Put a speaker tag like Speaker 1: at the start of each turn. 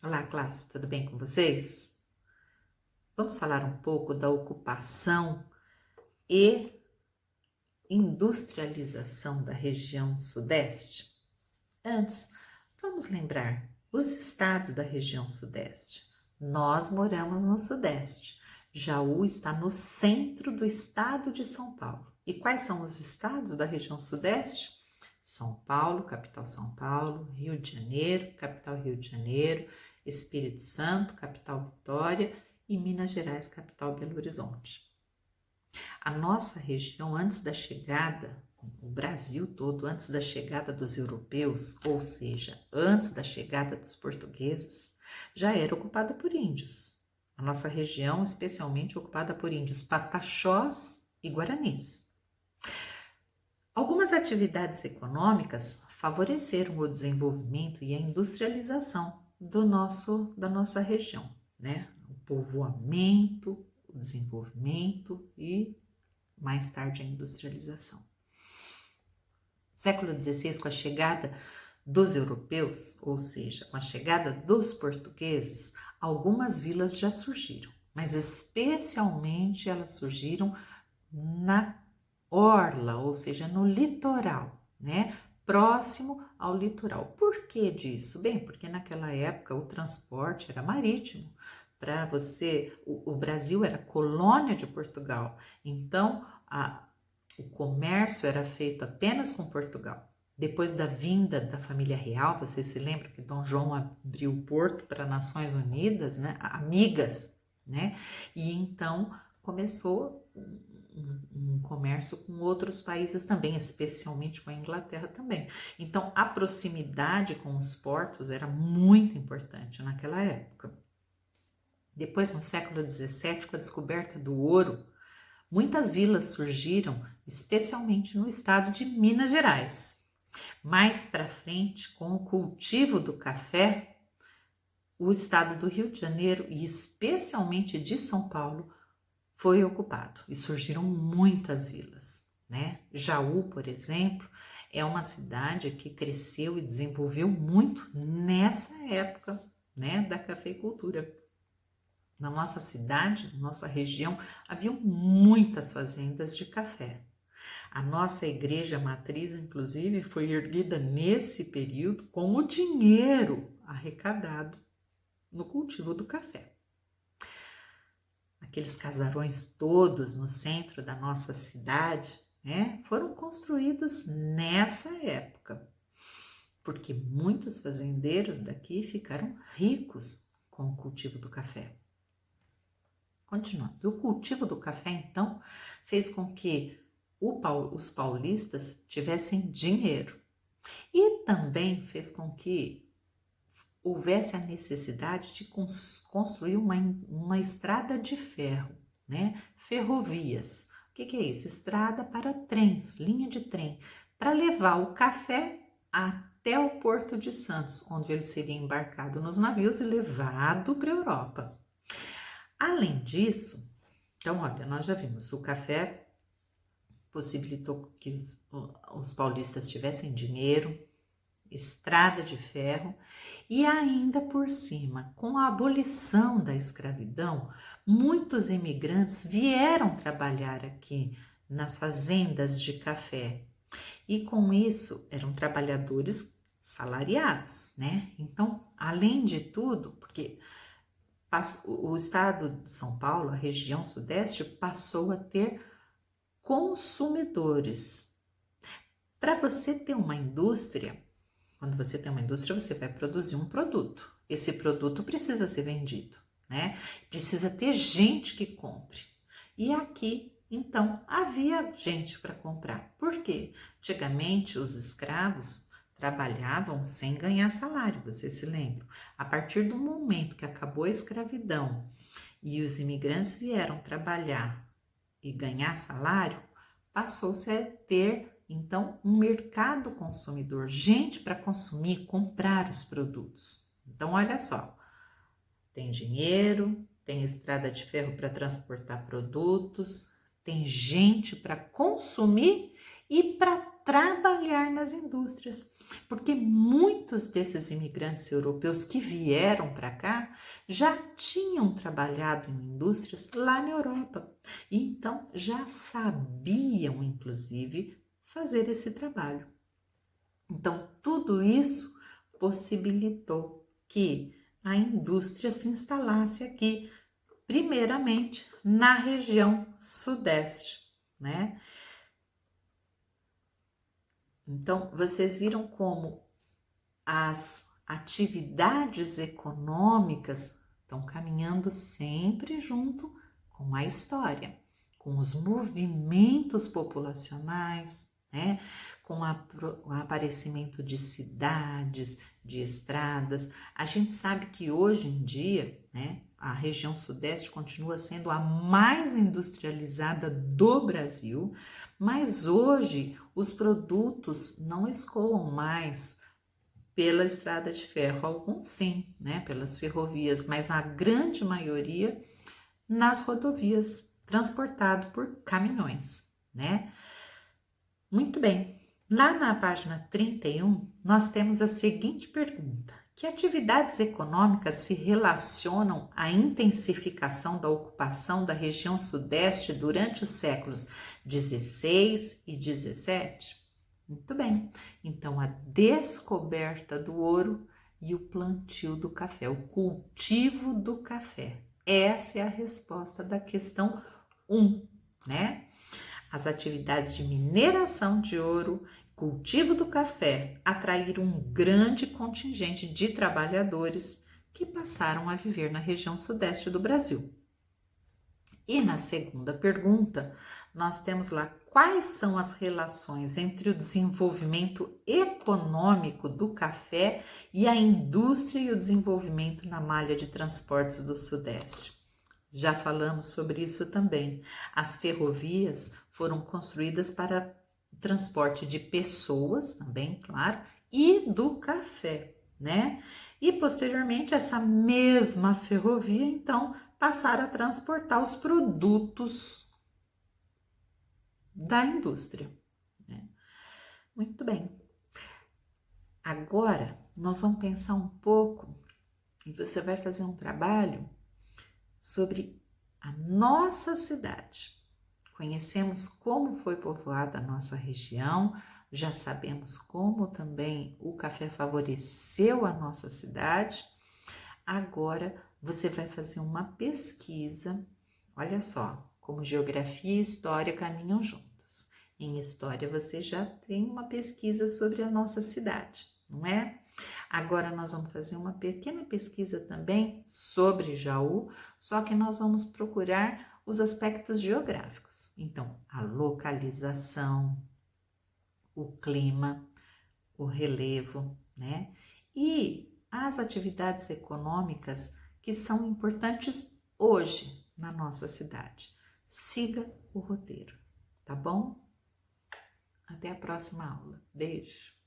Speaker 1: Olá, classe, tudo bem com vocês? Vamos falar um pouco da ocupação e industrialização da região Sudeste? Antes, vamos lembrar os estados da região Sudeste. Nós moramos no Sudeste. Jaú está no centro do estado de São Paulo. E quais são os estados da região Sudeste? São Paulo, capital São Paulo, Rio de Janeiro, capital Rio de Janeiro, Espírito Santo, capital Vitória e Minas Gerais, capital Belo Horizonte. A nossa região, antes da chegada, o Brasil todo, antes da chegada dos europeus, ou seja, antes da chegada dos portugueses, já era ocupada por índios. A nossa região, especialmente ocupada por índios pataxós e guaranis. Algumas atividades econômicas favoreceram o desenvolvimento e a industrialização da nossa região, né? O povoamento, o desenvolvimento e mais tarde a industrialização. No século XVI, com a chegada dos europeus, ou seja, com a chegada dos portugueses, algumas vilas já surgiram, mas especialmente elas surgiram na orla, ou seja, no litoral, né? Próximo ao litoral. Por que disso? Bem, porque naquela época o transporte era marítimo. Para você, o Brasil era colônia de Portugal, então o comércio era feito apenas com Portugal. Depois da vinda da família real, vocês se lembram que Dom João abriu o porto para Nações Unidas, né? Amigas, né? E então começou um comércio com outros países também, especialmente com a Inglaterra também. Então, a proximidade com os portos era muito importante naquela época. Depois, no século XVII, com a descoberta do ouro, muitas vilas surgiram, especialmente no estado de Minas Gerais. Mais para frente, com o cultivo do café, o estado do Rio de Janeiro e especialmente de São Paulo foi ocupado e surgiram muitas vilas, né? Jaú, por exemplo, é uma cidade que cresceu e desenvolveu muito nessa época, né, da cafeicultura. Na nossa cidade, na nossa região, haviam muitas fazendas de café. A nossa igreja matriz, inclusive, foi erguida nesse período com o dinheiro arrecadado no cultivo do café. Aqueles casarões todos no centro da nossa cidade, né, foram construídos nessa época, porque muitos fazendeiros daqui ficaram ricos com o cultivo do café. Continuando, o cultivo do café, então, fez com que os paulistas tivessem dinheiro e também fez com que houvesse a necessidade de construir uma estrada de ferro, né? Ferrovias. O que é isso? Estrada para trens, linha de trem, para levar o café até o Porto de Santos, onde ele seria embarcado nos navios e levado para a Europa. Além disso, então, olha, nós já vimos, o café possibilitou que os paulistas tivessem dinheiro, estrada de ferro e ainda por cima, com a abolição da escravidão, muitos imigrantes vieram trabalhar aqui nas fazendas de café e com isso eram trabalhadores salariados, né? Então, além de tudo, porque o estado de São Paulo, a região sudeste, passou a ter consumidores. Para você ter uma indústria, quando você tem uma indústria, você vai produzir um produto. Esse produto precisa ser vendido, né? Precisa ter gente que compre. E aqui, então, havia gente para comprar. Por quê? Antigamente, os escravos trabalhavam sem ganhar salário, vocês se lembram? A partir do momento que acabou a escravidão e os imigrantes vieram trabalhar e ganhar salário, passou-se a ter então um mercado consumidor, gente para consumir, comprar os produtos. Então, olha só, tem dinheiro, tem estrada de ferro para transportar produtos, tem gente para consumir e para trabalhar nas indústrias, porque muitos desses imigrantes europeus que vieram para cá já tinham trabalhado em indústrias lá na Europa, e então já sabiam, inclusive, fazer esse trabalho. Então, tudo isso possibilitou que a indústria se instalasse aqui, primeiramente na região sudeste, né? Então, vocês viram como as atividades econômicas estão caminhando sempre junto com a história, com os movimentos populacionais, né? Com o aparecimento de cidades, de estradas. A gente sabe que hoje em dia, né, a região sudeste continua sendo a mais industrializada do Brasil, mas hoje os produtos não escoam mais pela estrada de ferro, alguns sim, né, pelas ferrovias, mas a grande maioria nas rodovias, transportado por caminhões, né? Muito bem. Lá na página 31, nós temos a seguinte pergunta: que atividades econômicas se relacionam à intensificação da ocupação da região sudeste durante os séculos 16 e 17? Muito bem. Então, a descoberta do ouro e o plantio do café, o cultivo do café. Essa é a resposta da questão 1, né? As atividades de mineração de ouro, cultivo do café atraíram um grande contingente de trabalhadores que passaram a viver na região sudeste do Brasil. E na segunda pergunta, nós temos lá quais são as relações entre o desenvolvimento econômico do café e a indústria e o desenvolvimento na malha de transportes do Sudeste. Já falamos sobre isso também. As ferrovias foram construídas para transporte de pessoas, também, claro, e do café, né? E posteriormente essa mesma ferrovia, então, passaram a transportar os produtos da indústria, né? Muito bem. Agora nós vamos pensar um pouco e você vai fazer um trabalho sobre a nossa cidade. Conhecemos como foi povoada a nossa região, já sabemos como também o café favoreceu a nossa cidade. Agora você vai fazer uma pesquisa, olha só, como geografia e história caminham juntos. Em história você já tem uma pesquisa sobre a nossa cidade, não é? Agora nós vamos fazer uma pequena pesquisa também sobre Jaú, só que nós vamos procurar os aspectos geográficos. Então, a localização, o clima, o relevo, né? E as atividades econômicas que são importantes hoje na nossa cidade. Siga o roteiro, tá bom? Até a próxima aula. Beijo!